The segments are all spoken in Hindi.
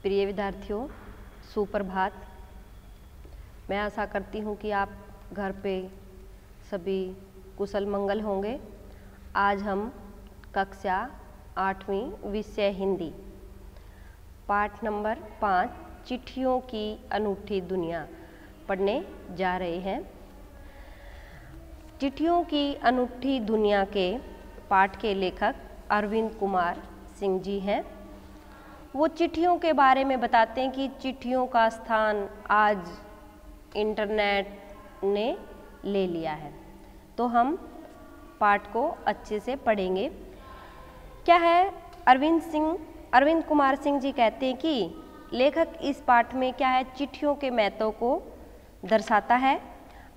प्रिय विद्यार्थियों, सुप्रभात। मैं आशा करती हूँ कि आप घर पे सभी कुशल मंगल होंगे। आज हम कक्षा 8वीं विषय हिंदी पाठ नंबर 5 चिट्ठियों की अनूठी दुनिया पढ़ने जा रहे हैं। चिट्ठियों की अनूठी दुनिया के पाठ के लेखक अरविंद कुमार सिंह जी हैं। वो चिट्ठियों के बारे में बताते हैं कि चिट्ठियों का स्थान आज इंटरनेट ने ले लिया है। तो हम पाठ को अच्छे से पढ़ेंगे। क्या है, अरविंद कुमार सिंह जी कहते हैं कि लेखक इस पाठ में क्या है, चिट्ठियों के महत्व को दर्शाता है।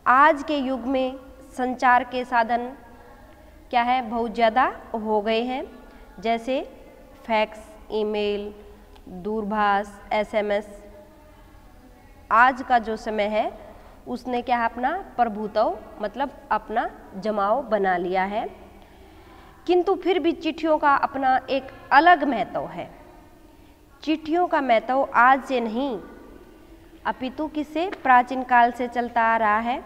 आज के युग में संचार के साधन क्या है, बहुत ज़्यादा हो गए हैं, जैसे फैक्स, ईमेल, दूरभाष, SMS। आज का जो समय है उसने क्या है, अपना प्रभुत्व मतलब अपना जमाव बना लिया है। किंतु फिर भी चिट्ठियों का अपना एक अलग महत्व है। चिट्ठियों का महत्व आज से नहीं अपितु किससे प्राचीन काल से चलता आ रहा है।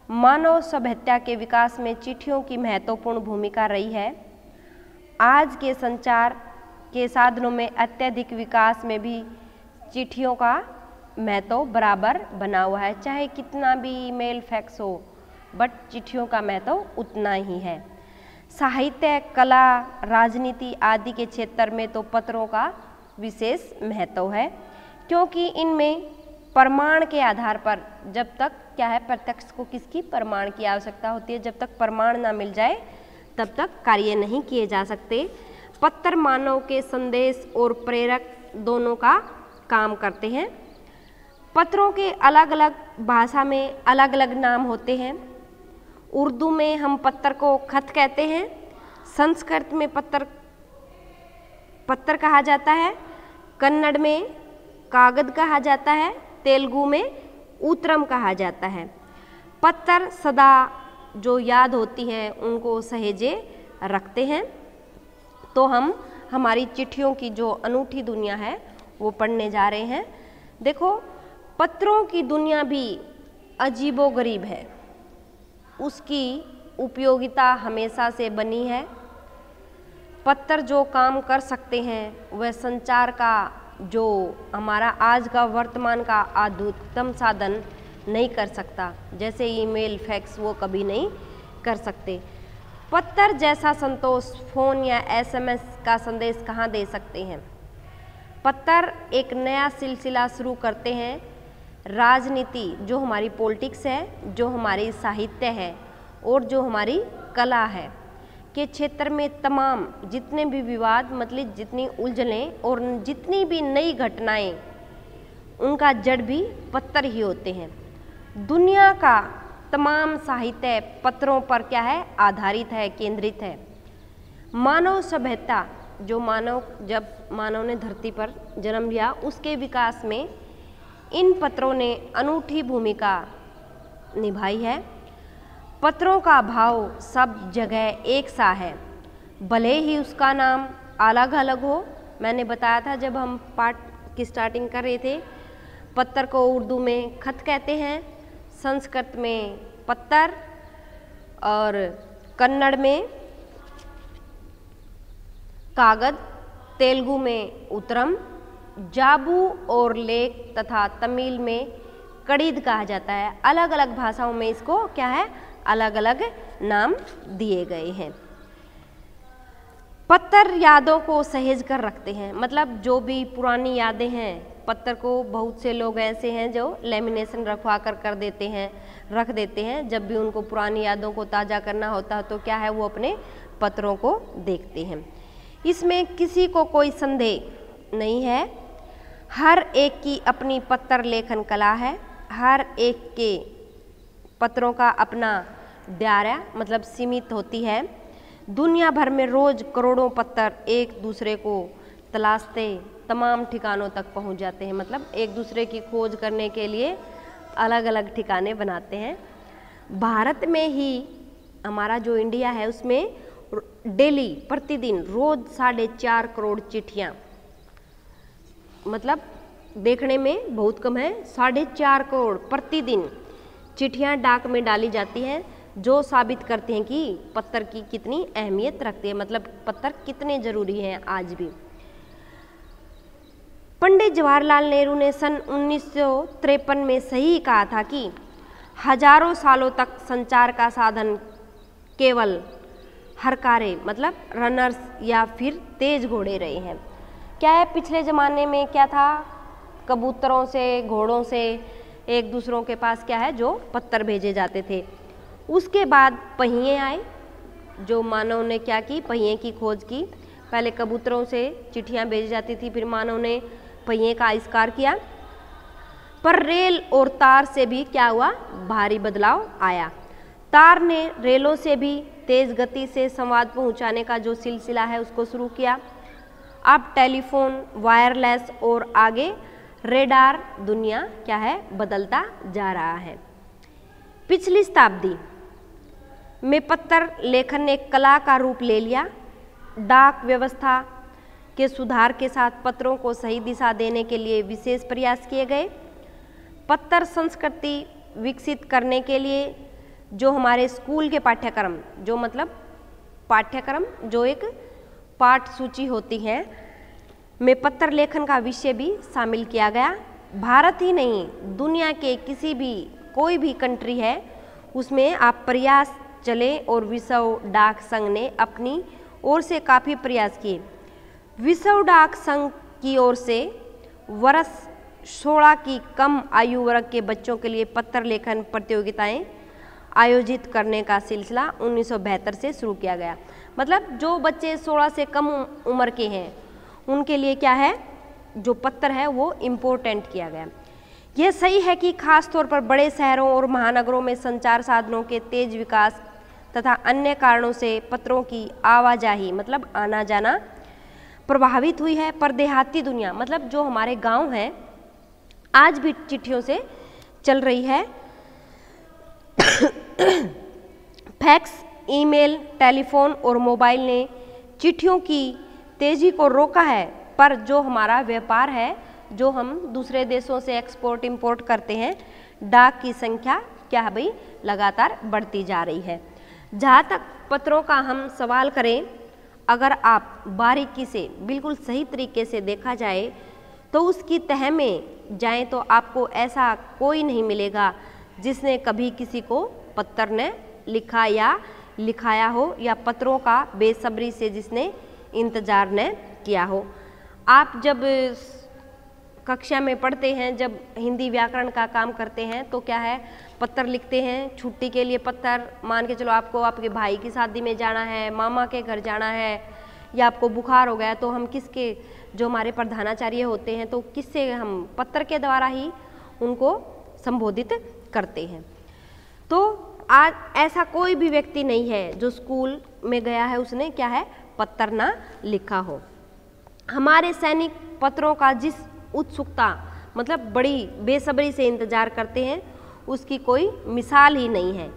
मानव सभ्यता के विकास में चिट्ठियों की महत्वपूर्ण भूमिका रही है। आज के संचार के साधनों में अत्यधिक विकास में भी चिट्ठियों का महत्व बराबर बना हुआ है। चाहे कितना भी ईमेल, फैक्स हो, बट चिट्ठियों का महत्व उतना ही है। साहित्य, कला, राजनीति आदि के क्षेत्र में तो पत्रों का विशेष महत्व है, क्योंकि इनमें प्रमाण के आधार पर जब तक क्या है, प्रत्यक्ष को किसकी प्रमाण की आवश्यकता होती है। जब तक प्रमाण ना मिल जाए तब तक कार्य नहीं किए जा सकते। पत्र मानव के संदेश और प्रेरक दोनों का काम करते हैं। पत्रों के अलग अलग भाषा में अलग अलग नाम होते हैं। उर्दू में हम पत्र को खत कहते हैं, संस्कृत में पत्र कहा जाता है, कन्नड़ में कागज कहा जाता है, तेलुगु में उत्तरम कहा जाता है। पत्र सदा जो याद होती हैं उनको सहेजे रखते हैं। तो हम हमारी चिट्ठियों की जो अनूठी दुनिया है वो पढ़ने जा रहे हैं। देखो, पत्रों की दुनिया भी अजीबोगरीब है। उसकी उपयोगिता हमेशा से बनी है। पत्र जो काम कर सकते हैं वह संचार का जो हमारा आज का वर्तमान का अद्भुतम साधन नहीं कर सकता, जैसे ईमेल, फैक्स वो कभी नहीं कर सकते। पत्र जैसा संतोष फोन या SMS का संदेश कहाँ दे सकते हैं। पत्र एक नया सिलसिला शुरू करते हैं। राजनीति जो हमारी पॉलिटिक्स है, जो हमारी साहित्य है और जो हमारी कला है के क्षेत्र में तमाम जितने भी विवाद मतलब जितनी उलझनें और जितनी भी नई घटनाएं, उनका जड़ भी पत्र ही होते हैं। दुनिया का तमाम साहित्य पत्रों पर क्या है, आधारित है, केंद्रित है। मानव सभ्यता जो जब मानव ने धरती पर जन्म लिया, उसके विकास में इन पत्रों ने अनूठी भूमिका निभाई है। पत्रों का भाव सब जगह एक सा है, भले ही उसका नाम अलग अलग हो। मैंने बताया था जब हम पाठ की स्टार्टिंग कर रहे थे, पत्र को उर्दू में खत कहते हैं, संस्कृत में पत्र और कन्नड़ में कागज, तेलुगु में उत्तरम, जाबू और लेख तथा तमिल में कड़ीद कहा जाता है। अलग अलग भाषाओं में इसको क्या है, अलग अलग नाम दिए गए हैं। पत्र यादों को सहेज कर रखते हैं, मतलब जो भी पुरानी यादें हैं, पत्र को बहुत से लोग ऐसे हैं जो लेमिनेशन रखवा कर देते हैं, रख देते हैं। जब भी उनको पुरानी यादों को ताज़ा करना होता है तो क्या है, वो अपने पत्रों को देखते हैं। इसमें किसी को कोई संदेह नहीं है। हर एक की अपनी पत्र लेखन कला है। हर एक के पत्रों का अपना दायरा मतलब सीमित होती है। दुनिया भर में रोज करोड़ों पत्र एक दूसरे को तलाशते तमाम ठिकानों तक पहुंच जाते हैं। मतलब एक दूसरे की खोज करने के लिए अलग अलग ठिकाने बनाते हैं। भारत में ही हमारा जो इंडिया है उसमें डेली प्रतिदिन रोज 4.5 करोड़ चिट्ठियाँ मतलब देखने में बहुत कम है। 4.5 करोड़ प्रतिदिन चिट्ठियां डाक में डाली जाती हैं, जो साबित करते हैं कि पत्र की कितनी अहमियत रखते हैं, मतलब पत्र कितने जरूरी हैं आज भी। पंडित जवाहरलाल नेहरू ने सन 1953 में सही कहा था कि हजारों सालों तक संचार का साधन केवल हरकारे मतलब रनर्स या फिर तेज घोड़े रहे हैं। क्या है, पिछले ज़माने में क्या था, कबूतरों से, घोड़ों से एक दूसरों के पास क्या है जो पत्थर भेजे जाते थे। उसके बाद पहिए आए, जो मानव ने क्या की, पहिए की खोज की। पहले कबूतरों से चिट्ठियां भेजी जाती थी, फिर मानव ने पहिए का आविष्कार किया। पर रेल और तार से भी क्या हुआ, भारी बदलाव आया। तार ने रेलों से भी तेज गति से संवाद पहुंचाने का जो सिलसिला है उसको शुरू किया। अब टेलीफोन, वायरलेस और आगे रेडार, दुनिया क्या है बदलता जा रहा है। पिछली शताब्दी में पत्र लेखन ने कला का रूप ले लिया। डाक व्यवस्था के सुधार के साथ पत्रों को सही दिशा देने के लिए विशेष प्रयास किए गए। पत्र संस्कृति विकसित करने के लिए जो हमारे स्कूल के पाठ्यक्रम, जो मतलब पाठ्यक्रम जो एक पाठ सूची होती है, में पत्र लेखन का विषय भी शामिल किया गया। भारत ही नहीं, दुनिया के किसी भी कोई भी कंट्री है उसमें आप प्रयास चले, और विश्व डाक संघ ने अपनी ओर से काफ़ी प्रयास किए। विश्व डाक संघ की ओर से वर्ष 16 की कम आयु वर्ग के बच्चों के लिए पत्र लेखन प्रतियोगिताएं आयोजित करने का सिलसिला 1972 से शुरू किया गया। मतलब जो बच्चे 16 से कम उम्र के हैं उनके लिए क्या है, जो पत्र है वो इम्पोर्टेंट किया गया। यह सही है कि खास तौर पर बड़े शहरों और महानगरों में संचार साधनों के तेज विकास तथा अन्य कारणों से पत्रों की आवाजाही मतलब आना जाना प्रभावित हुई है। पर देहाती दुनिया मतलब जो हमारे गांव हैं आज भी चिट्ठियों से चल रही है। फैक्स, ईमेल, टेलीफोन और मोबाइल ने चिट्ठियों की तेजी को रोका है, पर जो हमारा व्यापार है, जो हम दूसरे देशों से एक्सपोर्ट इंपोर्ट करते हैं, डाक की संख्या क्या है भाई लगातार बढ़ती जा रही है। जहाँ तक पत्रों का हम सवाल करें, अगर आप बारीकी से बिल्कुल सही तरीके से देखा जाए तो उसकी तह में जाएं तो आपको ऐसा कोई नहीं मिलेगा जिसने कभी किसी को पत्र ने लिखा या लिखाया हो, या पत्रों का बेसब्री से जिसने इंतजार न किया हो। आप जब कक्षा में पढ़ते हैं, जब हिंदी व्याकरण का काम करते हैं तो क्या है, पत्र लिखते हैं, छुट्टी के लिए पत्र, मान के चलो आपको आपके भाई की शादी में जाना है, मामा के घर जाना है, या आपको बुखार हो गया तो हम किसके, जो हमारे प्रधानाचार्य होते हैं तो किससे, हम पत्र के द्वारा ही उनको संबोधित करते हैं। तो आज ऐसा कोई भी व्यक्ति नहीं है जो स्कूल में गया है उसने क्या है पत्र ना लिखा हो। हमारे सैनिक पत्रों का जिस उत्सुकता मतलब बड़ी बेसब्री से इंतजार करते हैं उसकी कोई मिसाल ही नहीं है।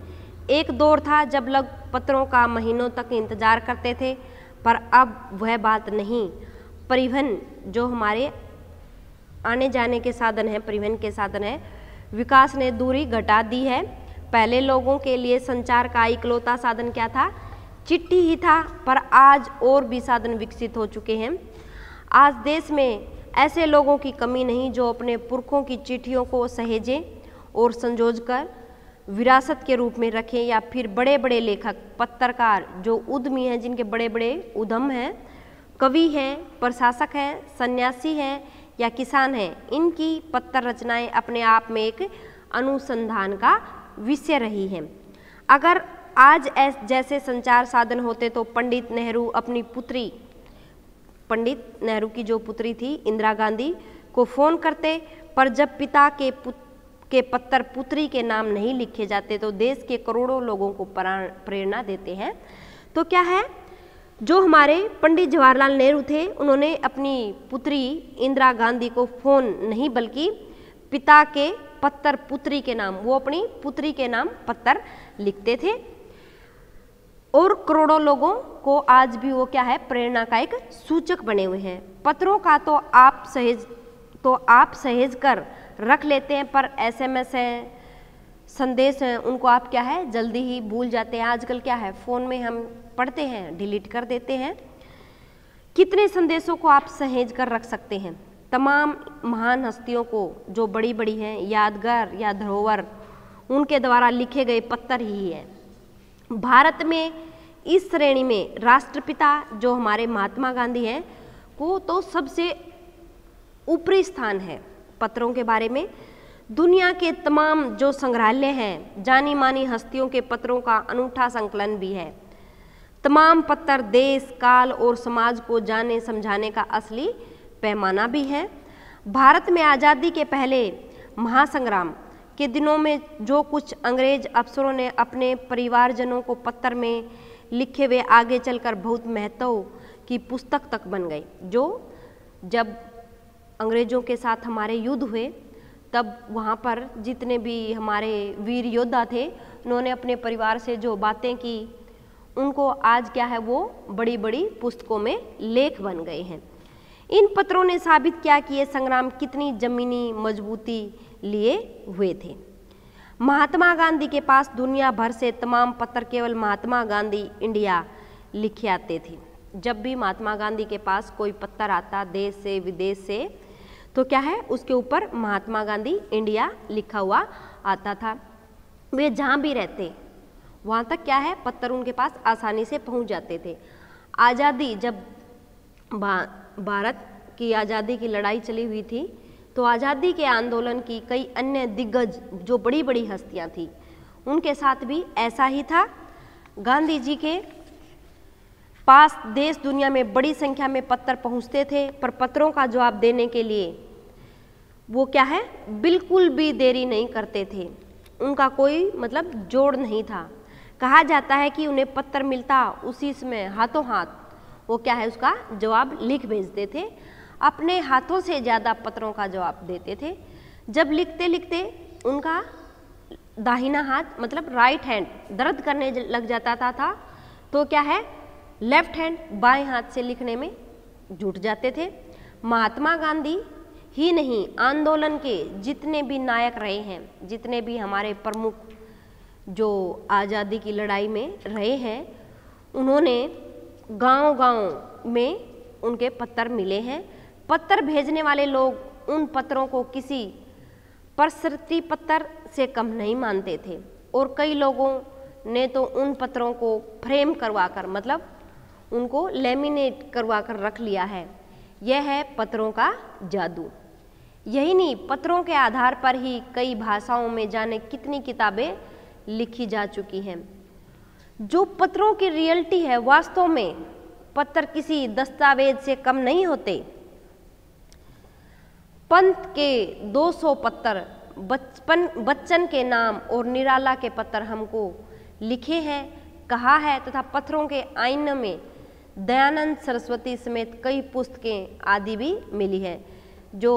एक दौर था जब लोग पत्रों का महीनों तक इंतजार करते थे, पर अब वह बात नहीं। परिवहन जो हमारे आने जाने के साधन है, परिवहन के साधन है, विकास ने दूरी घटा दी है। पहले लोगों के लिए संचार का इकलौता साधन क्या था, चिट्ठी ही था, पर आज और भी साधन विकसित हो चुके हैं। आज देश में ऐसे लोगों की कमी नहीं जो अपने पुरखों की चिट्ठियों को सहेजें और संजोकर विरासत के रूप में रखें, या फिर बड़े बड़े लेखक, पत्रकार जो उद्यमी हैं, जिनके बड़े बड़े उद्यम हैं, कवि हैं, प्रशासक हैं, सन्यासी हैं या किसान हैं, इनकी पत्र रचनाएं अपने आप में एक अनुसंधान का विषय रही हैं। अगर आज जैसे संचार साधन होते तो पंडित नेहरू अपनी पुत्री, पंडित नेहरू की जो पुत्री थी इंदिरा गांधी को फ़ोन करते, पर जब पिता के पत्र पुत्री के नाम नहीं लिखे जाते तो देश के करोड़ों लोगों को प्रेरणा देते हैं। तो क्या है, जो हमारे पंडित जवाहरलाल नेहरू थे उन्होंने अपनी पुत्री इंदिरा गांधी को फ़ोन नहीं बल्कि पिता के पत्र पुत्री के नाम, वो अपनी पुत्री के नाम पत्र लिखते थे, और करोड़ों लोगों को आज भी वो क्या है प्रेरणा का एक सूचक बने हुए हैं। पत्रों का तो आप तो आप सहेज कर रख लेते हैं, पर SMS हैं, संदेश हैं, उनको आप क्या है जल्दी ही भूल जाते हैं। आजकल क्या है, फ़ोन में हम पढ़ते हैं, डिलीट कर देते हैं। कितने संदेशों को आप सहेज कर रख सकते हैं? तमाम महान हस्तियों को जो बड़ी बड़ी हैं, यादगार या धरोहर उनके द्वारा लिखे गए पत्र ही है। भारत में इस श्रेणी में राष्ट्रपिता जो हमारे महात्मा गांधी हैं को तो सबसे ऊपरी स्थान है पत्रों के बारे में। दुनिया के तमाम जो संग्रहालय हैं, जानी मानी हस्तियों के पत्रों का अनूठा संकलन भी है। तमाम पत्र देश, काल और समाज को जाने समझाने का असली पैमाना भी है। भारत में आज़ादी के पहले महासंग्राम के दिनों में जो कुछ अंग्रेज अफसरों ने अपने परिवारजनों को पत्र में लिखे वे आगे चलकर बहुत महत्व की पुस्तक तक बन गई। जो जब अंग्रेजों के साथ हमारे युद्ध हुए तब वहाँ पर जितने भी हमारे वीर योद्धा थे, उन्होंने अपने परिवार से जो बातें की उनको आज क्या है वो बड़ी बड़ी पुस्तकों में लेख बन गए हैं। इन पत्रों ने साबित किया कि ये संग्राम कितनी जमीनी मजबूती लिए हुए थे। महात्मा गांधी के पास दुनिया भर से तमाम पत्र केवल महात्मा गांधी इंडिया लिखे आते थे। जब भी महात्मा गांधी के पास कोई पत्र आता देश से विदेश से, तो क्या है उसके ऊपर महात्मा गांधी इंडिया लिखा हुआ आता था। वे जहाँ भी रहते वहाँ तक क्या है पत्र उनके पास आसानी से पहुँच जाते थे। आज़ादी जब भारत की आज़ादी की लड़ाई चली हुई थी तो आज़ादी के आंदोलन की कई अन्य दिग्गज जो बड़ी बड़ी हस्तियां थी उनके साथ भी ऐसा ही था। गांधी जी के पास देश दुनिया में बड़ी संख्या में पत्र पहुंचते थे, पर पत्रों का जवाब देने के लिए वो क्या है बिल्कुल भी देरी नहीं करते थे। उनका कोई मतलब जोड़ नहीं था। कहा जाता है कि उन्हें पत्र मिलता उसी समय हाथों हाथ वो क्या है उसका जवाब लिख भेजते थे। अपने हाथों से ज़्यादा पत्रों का जवाब देते थे। जब लिखते लिखते उनका दाहिना हाथ मतलब राइट हैंड दर्द करने लग जाता था तो क्या है लेफ्ट हैंड बाएं हाथ से लिखने में जुट जाते थे। महात्मा गांधी ही नहीं, आंदोलन के जितने भी नायक रहे हैं, जितने भी हमारे प्रमुख जो आज़ादी की लड़ाई में रहे हैं, उन्होंने गांव-गांव में उनके पत्र मिले हैं। पत्र भेजने वाले लोग उन पत्रों को किसी प्रशस्ति पत्र से कम नहीं मानते थे और कई लोगों ने तो उन पत्रों को फ्रेम करवाकर मतलब उनको लेमिनेट करवाकर रख लिया है। यह है पत्रों का जादू। यही नहीं, पत्रों के आधार पर ही कई भाषाओं में जाने कितनी किताबें लिखी जा चुकी हैं। जो पत्रों की रियलिटी है, वास्तव में पत्र किसी दस्तावेज से कम नहीं होते। पंत के 200 पत्र, बच्चन के नाम और निराला के पत्र हमको लिखे हैं, कहा है तथा पत्रों के आईने में दयानंद सरस्वती समेत कई पुस्तकें आदि भी मिली है। जो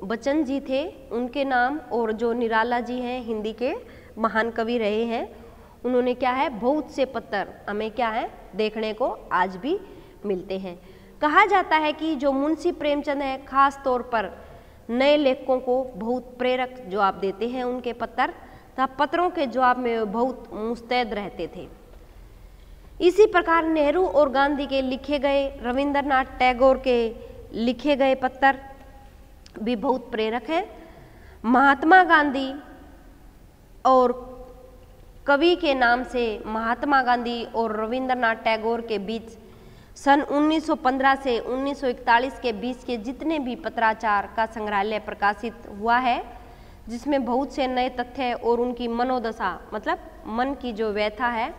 बच्चन जी थे उनके नाम और जो निराला जी हैं हिंदी के महान कवि रहे हैं, उन्होंने क्या है बहुत से पत्र हमें क्या है देखने को आज भी मिलते हैं। कहा जाता है कि जो मुंशी प्रेमचंद है खास तौर पर नए लेखकों को बहुत प्रेरक जवाब देते हैं उनके पत्र तथा पत्रों के जवाब में बहुत मुस्तैद रहते थे। इसी प्रकार नेहरू और गांधी के लिखे गए, रविंद्रनाथ टैगोर के लिखे गए पत्र भी बहुत प्रेरक हैं। महात्मा गांधी और कवि के नाम से महात्मा गांधी और रविंद्रनाथ टैगोर के बीच सन 1915 से 1941 के बीच के जितने भी पत्राचार का संग्रहालय प्रकाशित हुआ है, जिसमें बहुत से नए तथ्य और उनकी मनोदशा मतलब मन की जो व्यथा है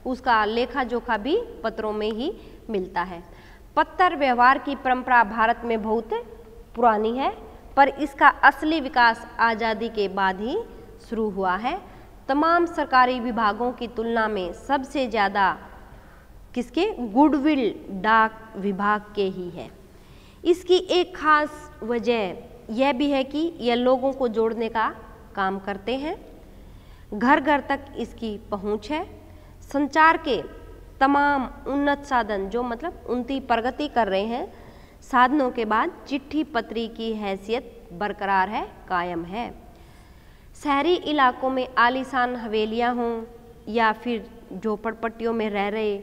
उसका लेखा जोखा भी पत्रों में ही मिलता है। पत्र व्यवहार की परंपरा भारत में बहुत पुरानी है, पर इसका असली विकास आज़ादी के बाद ही शुरू हुआ है। तमाम सरकारी विभागों की तुलना में सबसे ज़्यादा किसके गुडविल डाक विभाग के ही है। इसकी एक खास वजह यह भी है कि यह लोगों को जोड़ने का काम करते हैं। घर घर तक इसकी पहुंच है। संचार के तमाम उन्नत साधन जो मतलब उन्नति प्रगति कर रहे हैं, साधनों के बाद चिट्ठी पत्री की हैसियत बरकरार है, कायम है। शहरी इलाकों में आलीशान हवेलियां हों या फिर झोपड़पट्टियों में रह रहे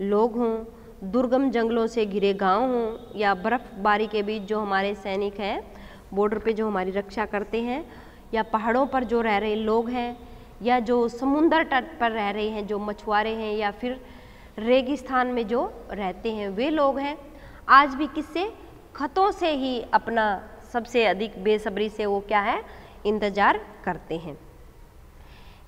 लोग हों, दुर्गम जंगलों से घिरे गांव हों या बर्फबारी के बीच जो हमारे सैनिक हैं बॉर्डर पे जो हमारी रक्षा करते हैं, या पहाड़ों पर जो रह रहे लोग हैं, या जो समुंदर तट पर रह रहे हैं जो मछुआरे हैं, या फिर रेगिस्तान में जो रहते हैं वे लोग हैं, आज भी किससे, खतों से ही अपना सबसे अधिक बेसब्री से वो क्या है, इंतजार करते हैं।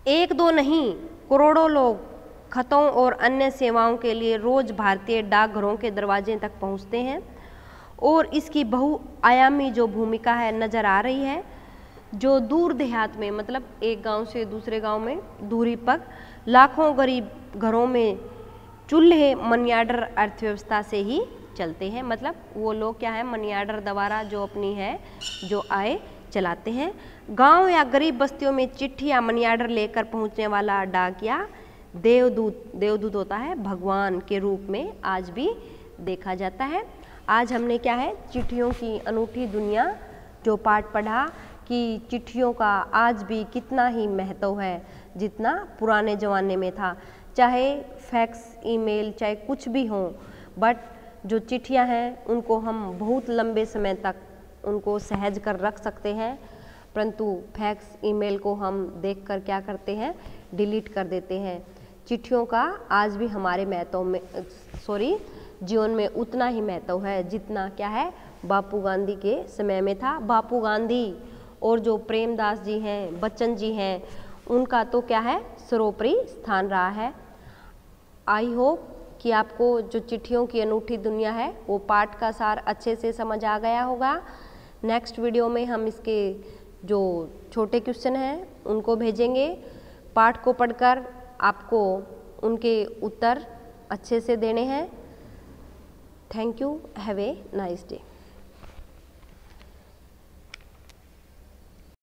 एक दो नहीं, करोड़ों लोग खतों और अन्य सेवाओं के लिए रोज भारतीय डाकघरों के दरवाजे तक पहुंचते हैं और इसकी बहुआयामी जो भूमिका है नज़र आ रही है। जो दूर देहात में, मतलब एक गांव से दूसरे गांव में दूरी पर लाखों गरीब घरों में चूल्हे मनी ऑर्डर अर्थव्यवस्था से ही चलते हैं। मतलब वो लोग क्या है, मनी ऑर्डर द्वारा जो अपनी है जो आय चलाते हैं। गांव या गरीब बस्तियों में चिट्ठी या मनी ऑर्डर लेकर पहुंचने वाला डाकिया देवदूत होता है, भगवान के रूप में आज भी देखा जाता है। आज हमने क्या है, चिट्ठियों की अनूठी दुनिया जो पाठ पढ़ा कि चिट्ठियों का आज भी कितना ही महत्व है जितना पुराने ज़माने में था। चाहे फैक्स, ईमेल, चाहे कुछ भी हो, बट जो चिट्ठियां हैं उनको हम बहुत लंबे समय तक उनको सहज कर रख सकते हैं, परंतु फैक्स, ईमेल को हम देखकर क्या करते हैं, डिलीट कर देते हैं। चिट्ठियों का आज भी हमारे जीवन में उतना ही महत्व है जितना क्या है बापू गांधी के समय में था। बापू गांधी और जो प्रेमदास जी हैं, बच्चन जी हैं, उनका तो क्या है सर्वोपरि स्थान रहा है। आई होप कि आपको जो चिट्ठियों की अनूठी दुनिया है वो पाठ का सार अच्छे से समझ आ गया होगा। नेक्स्ट वीडियो में हम इसके जो छोटे क्वेश्चन हैं उनको भेजेंगे। पाठ को पढ़कर आपको उनके उत्तर अच्छे से देने हैं। Thank you, have a nice day.